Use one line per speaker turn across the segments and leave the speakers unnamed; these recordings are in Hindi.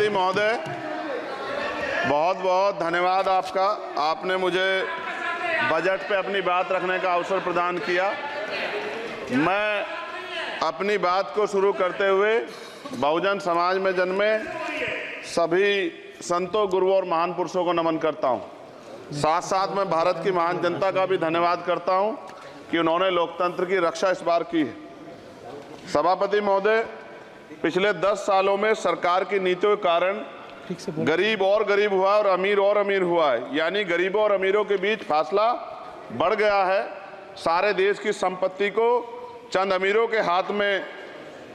सभापति महोदय, बहुत बहुत धन्यवाद आपका। आपने मुझे बजट पे अपनी बात रखने का अवसर प्रदान किया। मैं अपनी बात को शुरू करते हुए बहुजन समाज में जन्मे सभी संतों, गुरुओं और महान पुरुषों को नमन करता हूं। साथ साथ मैं भारत की महान जनता का भी धन्यवाद करता हूं कि उन्होंने लोकतंत्र की रक्षा इस बार की है। सभापति महोदय, पिछले 10 सालों में सरकार की नीतियों के कारण गरीब और गरीब हुआ और अमीर हुआ है, यानी गरीबों और अमीरों के बीच फासला बढ़ गया है। सारे देश की संपत्ति को चंद अमीरों के हाथ में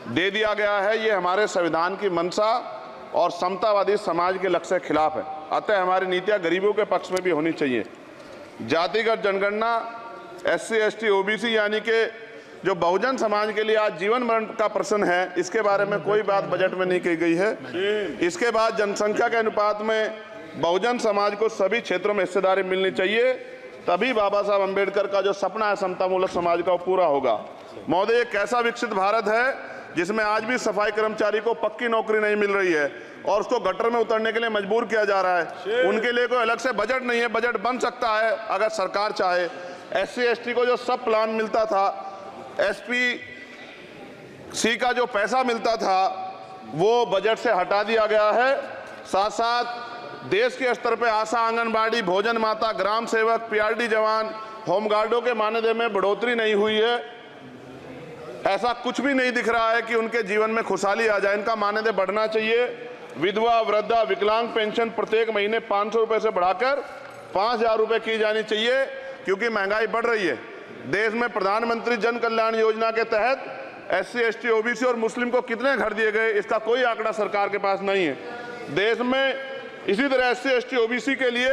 दे दिया गया है। ये हमारे संविधान की मंशा और समतावादी समाज के लक्ष्य के खिलाफ है। अतः हमारी नीतियां गरीबों के पक्ष में भी होनी चाहिए। जातिगत जनगणना, SC, ST, OBC यानी कि जो बहुजन समाज के लिए आज जीवन मरण का प्रश्न है, इसके बारे में कोई बात बजट में नहीं की गई है। इसके बाद जनसंख्या के अनुपात में बहुजन समाज को सभी क्षेत्रों में हिस्सेदारी मिलनी चाहिए, तभी बाबा साहब अम्बेडकर का जो सपना है समतामूलक समाज का, वो पूरा होगा। महोदय, एक ऐसा विकसित भारत है जिसमें आज भी सफाई कर्मचारी को पक्की नौकरी नहीं मिल रही है और उसको गटर में उतरने के लिए मजबूर किया जा रहा है। उनके लिए कोई अलग से बजट नहीं है। बजट बन सकता है अगर सरकार चाहे। SC, ST को जो सब प्लान मिलता था, SPC का जो पैसा मिलता था, वो बजट से हटा दिया गया है। साथ साथ देश के स्तर पर आशा, आंगनबाड़ी, भोजन माता, ग्राम सेवक, PRD जवान, होमगार्डों के मानदेय में बढ़ोतरी नहीं हुई है। ऐसा कुछ भी नहीं दिख रहा है कि उनके जीवन में खुशहाली आ जाए। इनका मानदेय बढ़ना चाहिए। विधवा, वृद्धा, विकलांग पेंशन प्रत्येक महीने 500 रुपये से बढ़ाकर 5000 रुपये की जानी चाहिए, क्योंकि महंगाई बढ़ रही है। देश में प्रधानमंत्री जन कल्याण योजना के तहत SC, ST, OBC और मुस्लिम को कितने घर दिए गए, इसका कोई आंकड़ा सरकार के पास नहीं है। देश में इसी तरह SC, ST, OBC के लिए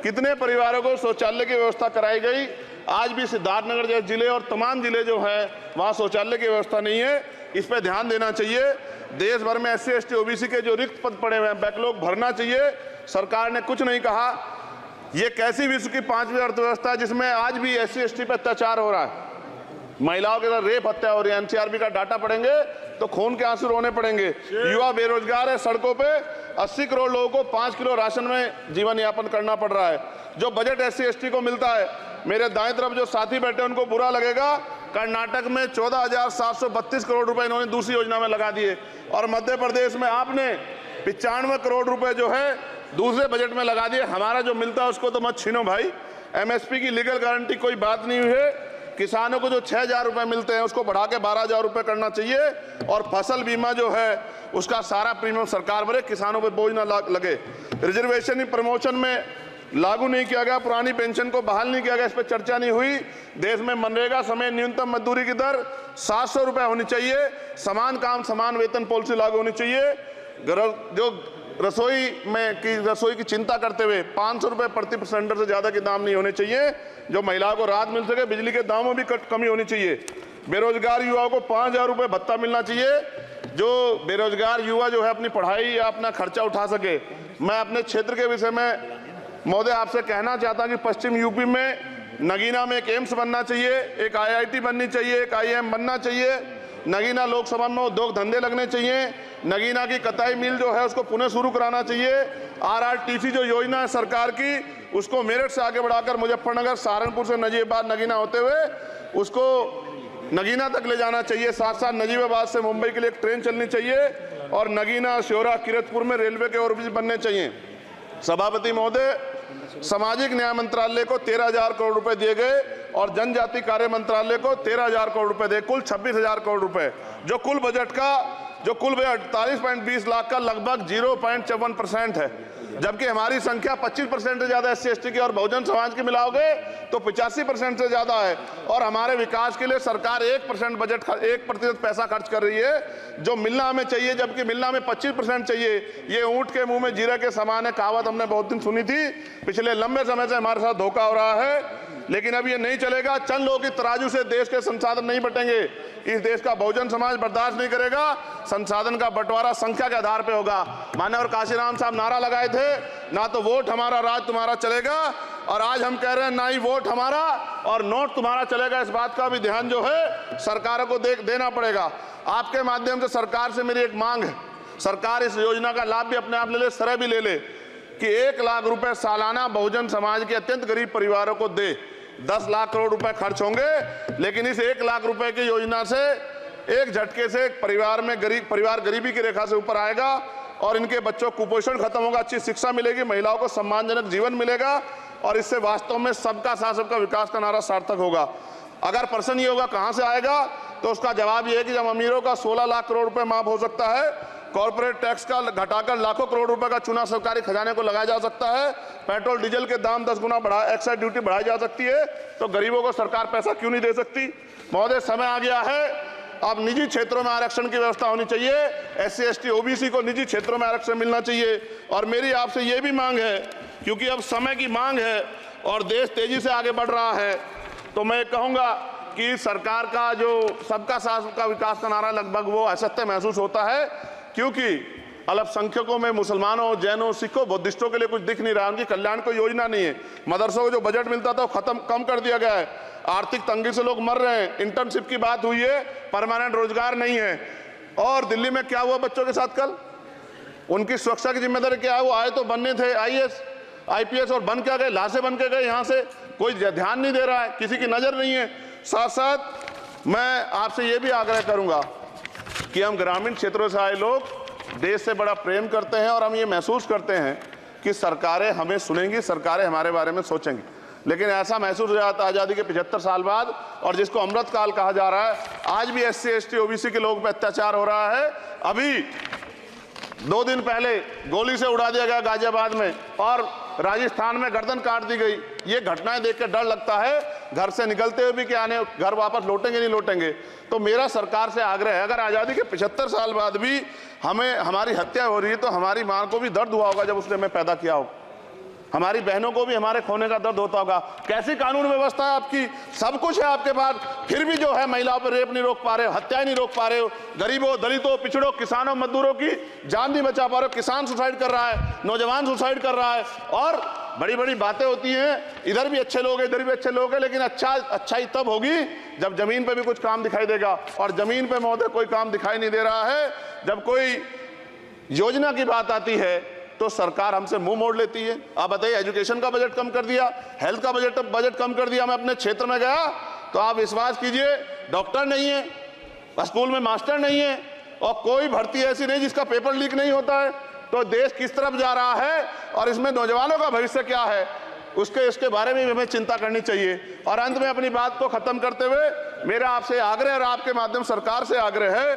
कितने परिवारों को शौचालय की व्यवस्था कराई गई। आज भी सिद्धार्थनगर जैसे जिले और तमाम जिले जो हैं, वहाँ शौचालय की व्यवस्था नहीं है। इस पर ध्यान देना चाहिए। देश भर में SC, ST, OBC के जो रिक्त पद पड़े हुए हैं, बैकलॉग भरना चाहिए। सरकार ने कुछ नहीं कहा। ये कैसी विश्व की 5वीं अर्थव्यवस्था है जिसमें आज भी SC, ST पर अत्याचार हो रहा है, महिलाओं के साथ रेप हत्या हो रही है। NCRB का डाटा पढ़ेंगे तो खून के आंसू रोने पड़ेंगे। युवा बेरोजगार है, सड़कों पे 80 करोड़ लोगों को 5 किलो राशन में जीवन यापन करना पड़ रहा है। जो बजट SC, ST को मिलता है, मेरे दाएं तरफ जो साथी बैठे उनको बुरा लगेगा, कर्नाटक में 14,732 करोड़ रुपए इन्होंने दूसरी योजना में लगा दिए और मध्य प्रदेश में आपने 95 करोड़ रुपए जो है दूसरे बजट में लगा दिए। हमारा जो मिलता है उसको तो मत छीनो भाई। MSP की लीगल गारंटी कोई बात नहीं हुई है। किसानों को जो 6000 रुपये मिलते हैं उसको बढ़ा के 12000 रुपये करना चाहिए और फसल बीमा जो है उसका सारा प्रीमियम सरकार भरे, किसानों पर बोझ ना लगे। रिजर्वेशन प्रमोशन में लागू नहीं किया गया, पुरानी पेंशन को बहाल नहीं किया गया, इस पर चर्चा नहीं हुई। देश में मनरेगा समय न्यूनतम मजदूरी की दर 700 रुपये होनी चाहिए। समान काम समान वेतन पॉलिसी लागू होनी चाहिए। जो रसोई की चिंता करते हुए 500 रुपये प्रति सिलेंडर से ज़्यादा के दाम नहीं होने चाहिए, जो महिलाओं को राहत मिल सके। बिजली के दामों में भी कमी होनी चाहिए। बेरोजगार युवाओं को 5000 रुपये भत्ता मिलना चाहिए, जो बेरोजगार युवा जो है अपनी पढ़ाई या अपना खर्चा उठा सके। मैं अपने क्षेत्र के विषय में महोदय आपसे कहना चाहता हूं कि पश्चिम यूपी में नगीना में एक एम्स बनना चाहिए, एक IIT बननी चाहिए, एक IIM बनना चाहिए। नगीना लोकसभा में उद्योग धंधे लगने चाहिए। नगीना की कताई मिल जो है उसको पुनः शुरू कराना चाहिए। RRTC जो योजना है सरकार की, उसको मेरठ से आगे बढ़ाकर मुजफ्फरनगर, सहारनपुर से नजीबाबाद, नगीना होते हुए उसको नगीना तक ले जाना चाहिए। साथ साथ नजीबाबाद से मुंबई के लिए एक ट्रेन चलनी चाहिए और नगीना, श्योरा, किरतपुर में रेलवे के ओवरब्रिज बनने चाहिए। सभापति महोदय, सामाजिक न्याय मंत्रालय को 13,000 करोड़ रुपए दिए गए और जनजाति कार्य मंत्रालय को 13,000 करोड़ रुपए दिए, कुल 26,000 करोड़ रुपए। जो कुल बजट 48.20 लाख का लगभग 0.54% है, जबकि हमारी संख्या 25% से ज्यादा SC, ST की और बहुजन समाज की मिलाओगे तो 85% से ज्यादा है। और हमारे विकास के लिए सरकार 1% पैसा खर्च कर रही है, जो मिलना हमें चाहिए, जबकि मिलना हमें 25% चाहिए। ये ऊंट के मुंह में जीरा के समान है, कहावत हमने बहुत दिन सुनी थी। पिछले लंबे समय से हमारे साथ धोखा हो रहा है, लेकिन अब ये नहीं चलेगा। चंद लोगों की तराजू से देश के संसाधन नहीं बटेंगे। इस देश का बहुजन समाज बर्दाश्त नहीं करेगा। संसाधन का बंटवारा संख्या के आधार पर होगा। माननीय काशीराम साहब नारा लगाए थे, ना तो वोट हमारा राज तुम्हारा चलेगा, और आज हम कह रहे हैं ना ही वोट हमारा और नोट तुम्हारा चलेगा। इस बात का भी ध्यान जो है सरकारों को देना पड़ेगा। आपके माध्यम से सरकार से मेरी एक मांग है, सरकार इस योजना का लाभ भी अपने आप ले ले, श्रेय भी ले ले कि 1 लाख रुपए सालाना बहुजन समाज के अत्यंत गरीब परिवारों को दे। 10 लाख करोड़ रुपए खर्च होंगे, लेकिन इस 1 लाख रुपए की योजना से एक झटके से एक परिवार गरीबी की रेखा से ऊपर आएगा और इनके बच्चों को कुपोषण खत्म होगा, अच्छी शिक्षा मिलेगी, महिलाओं को सम्मानजनक जीवन मिलेगा और इससे वास्तव में सबका साथ सबका विकास का नारा सार्थक होगा। अगर प्रश्न ये होगा कहां से आएगा, तो उसका जवाब ये है कि जब अमीरों का 16 लाख करोड़ रुपए माफ हो सकता है, कॉर्पोरेट टैक्स का घटाकर लाखों करोड़ रुपए का चूना सरकारी खजाने को लगाया जा सकता है, पेट्रोल डीजल के दाम 10 गुना एक्साइज ड्यूटी बढ़ाई जा सकती है, तो गरीबों को सरकार पैसा क्यों नहीं दे सकती। महोदय, समय आ गया है, अब निजी क्षेत्रों में आरक्षण की व्यवस्था होनी चाहिए। SC ST OBC को निजी क्षेत्रों में आरक्षण मिलना चाहिए। और मेरी आपसे ये भी मांग है, क्योंकि अब समय की मांग है और देश तेजी से आगे बढ़ रहा है, तो मैं कहूँगा कि सरकार का जो सबका साथ सबका विकास का नारा लगभग वो असत्य महसूस होता है, क्योंकि अल्पसंख्यकों में मुसलमानों, जैनों, सिखों, बुद्धिस्टों के लिए कुछ दिख नहीं रहा, उनकी कल्याण कोई योजना नहीं है। मदरसों को जो बजट मिलता था वो कम कर दिया गया है, आर्थिक तंगी से लोग मर रहे हैं, इंटर्नशिप की बात हुई है, परमानेंट रोजगार नहीं है। और दिल्ली में क्या हुआ बच्चों के साथ कल, उनकी सुरक्षा की जिम्मेदारी क्या है? वो आए तो बनने थे IAS IPS और बन क्या गए, लाशें बन के गए। यहाँ से कोई ध्यान नहीं दे रहा है, किसी की नजर नहीं है। साथ साथ मैं आपसे ये भी आग्रह करूंगा कि हम ग्रामीण क्षेत्रों से आए लोग देश से बड़ा प्रेम करते हैं और हम ये महसूस करते हैं कि सरकारें हमें सुनेंगी, सरकारें हमारे बारे में सोचेंगी, लेकिन ऐसा महसूस हो जाता है आज़ादी के 75 साल बाद, और जिसको अमृत काल कहा जा रहा है, आज भी SC ST OBC के लोगों पर अत्याचार हो रहा है। अभी 2 दिन पहले गोली से उड़ा दिया गया गाजियाबाद में और राजस्थान में गर्दन काट दी गई। ये घटनाएं देख कर डर लगता है, घर से निकलते हुए भी कि आने घर वापस लौटेंगे नहीं लौटेंगे। तो मेरा सरकार से आग्रह है, अगर आज़ादी के 75 साल बाद भी हमारी हत्या हो रही है, तो हमारी मां को भी दर्द हुआ होगा जब उसने हमें पैदा किया हो, हमारी बहनों को भी हमारे खोने का दर्द होता होगा। कैसी कानून व्यवस्था है आपकी, सब कुछ है आपके पास, फिर भी जो है महिलाओं पर रेप नहीं रोक पा रहे हो, हत्याएं नहीं रोक पा रहे हो, गरीबों, दलितों, पिछड़ों, किसानों, मजदूरों की जान नहीं बचा पा रहे हो। किसान सुसाइड कर रहा है, नौजवान सुसाइड कर रहा है, और बड़ी बड़ी बातें होती हैं, इधर भी अच्छे लोग हैं, इधर भी अच्छे लोग हैं, लेकिन अच्छाई तब होगी जब जमीन पे भी कुछ काम दिखाई देगा। और जमीन पे महोदय कोई काम दिखाई नहीं दे रहा है। जब कोई योजना की बात आती है तो सरकार हमसे मुंह मोड़ लेती है। आप बताइए, एजुकेशन का बजट कम कर दिया, हेल्थ का बजट कम कर दिया। मैं अपने क्षेत्र में गया तो आप विश्वास कीजिए, डॉक्टर नहीं है, स्कूल में मास्टर नहीं है, और कोई भर्ती ऐसी नहीं जिसका पेपर लीक नहीं होता है। तो देश किस तरफ जा रहा है और इसमें नौजवानों का भविष्य क्या है, इसके बारे में हमें चिंता करनी चाहिए। और अंत में अपनी बात को खत्म करते हुए मेरा आपसे आग्रह और आपके माध्यम सरकार से आग्रह है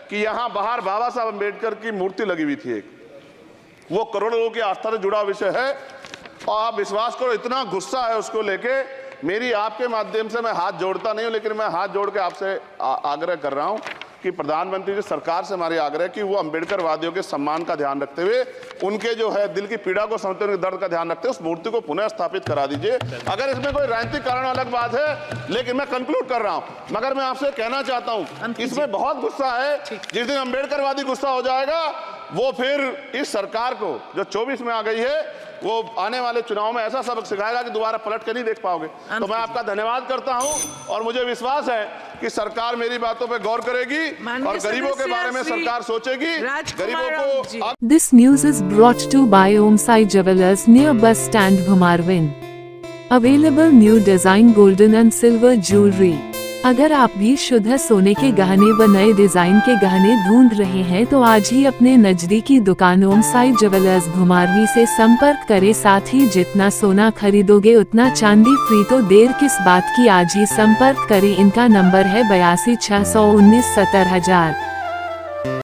कि यहाँ बाहर बाबा साहब अम्बेडकर की मूर्ति लगी हुई थी, एक वो करोड़ों लोगों की आस्था से जुड़ा विषय है, और आप विश्वास करो इतना गुस्सा है उसको लेके। मेरी आपके माध्यम से मैं हाथ जोड़ता नहीं हूं, लेकिन मैं हाथ जोड़ के आपसे आग्रह कर रहा हूं कि प्रधानमंत्री जी, सरकार से हमारी आग्रह कि वो अम्बेडकर वादियों के सम्मान का ध्यान रखते हुए, उनके जो है दिल की पीड़ा को समझते हुए, उनके दर्द का ध्यान रखते हुए उस मूर्ति को पुनः स्थापित करा दीजिए। अगर इसमें कोई राजनीतिक कारण अलग बात है, लेकिन मैं कंक्लूड कर रहा हूं। मगर मैं आपसे कहना चाहता हूं, इसमें बहुत गुस्सा है। जिस दिन अम्बेडकरवादी गुस्सा हो जाएगा, वो फिर इस सरकार को जो 24 में आ गई है, वो आने वाले चुनाव में ऐसा सबक सिखाएगा कि दोबारा पलट के नहीं देख पाओगे। तो मैं आपका धन्यवाद करता हूं, और मुझे विश्वास है कि सरकार मेरी बातों पे गौर करेगी और गरीबों के बारे में सरकार सोचेगी। गरीबों को
this news is brought to by Om Sai jewellers near bus stand Bhumarwin. Available new design golden and silver jewellery. अगर आप भी शुद्ध सोने के गहने व नए डिजाइन के गहने ढूंढ रहे हैं तो आज ही अपने नजदीकी दुकान ओम साई ज्वेलर्स भुमारवी से संपर्क करें। साथ ही जितना सोना खरीदोगे उतना चांदी फ्री, तो देर किस बात की, आज ही संपर्क करें। इनका नंबर है 82 619 70 000।